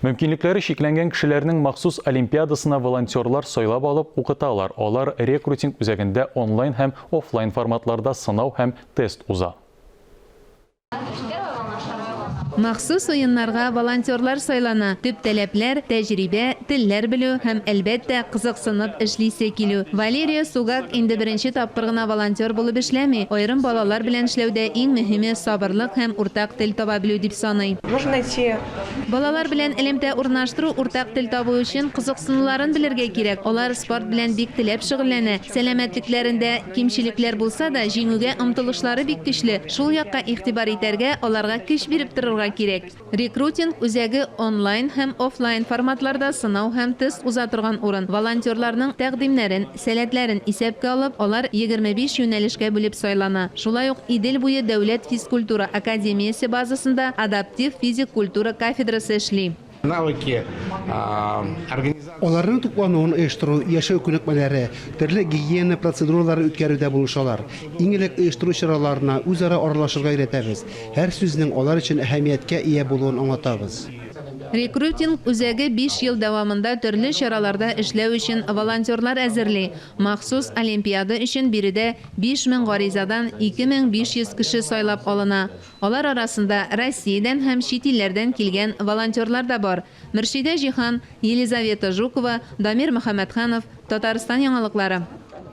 Мөмкинлекләре шикләнгән кешеләрнең махсус олимпиадасына волонтерлар сайлап алып укыталар. Алар рекрутинг үзәгендә онлайн һәм офлайн форматларда сынау һәм тест уза. Махсус уеннарга волонтерлар сайлана. Төп таләпләр тәҗрибә, телләр белү һәм әлбәттә кызыксынып эшлисе килү. Валерия Сугак инде беренче тапкыр гына волонтер булып эшләми. Айрым балалар белән эшләүдә иң мөһиме сабырлык һәм уртак тел таба белү дип саный. Балалар белән элемтә урнаштыру уртак тел табу өчен кызыксынуларын белергә кирәк. Алар спорт белән бик теләп шөгыльләнә. Сәламәтлекләрендә кимчелекләр булса да, җиңүгә омтылышлары бик көчле. Шул якка игътибар итәргә, аларга көч биреп торырга кирәк. Рекрутинг үзәге онлайн һәм офлайн форматларда сынау һәм тест уза торган урын. Волонтерларның тәкъдимнәрен, сәләтләрен исәпкә алып, алар 25 юнәлешкә бүлеп сайлана. Шулай ук Идел буе дәүләт физкультура академиясе базасында адаптив физик культура кафедрасы эшли. Аларның туплануын оештыру, яшәү күнекмәләре, төрле гигиена процедуралары үткәрүдә булышалар. Иң элек оештыру чараларына үзара аралашырга өйрәтәбез. Һәр сүзнең алар өчен әһәмияткә ия булуын аңлатабыз. Рекрутинг үзәге 5 ел дәвамында төрле чараларда эшләү өчен волонтерлар әзерли. Махсус олимпиада өчен биредә 5000 гаризадан 2500 кеше сайлап алына. Алар арасында Россиядән һәм чит илләрдән килгән волонтерлар да бар. Мөршидә Җихан, Елизавета Жукова, Дамир Мөхәммәтханов, Татарстан яңалыклары.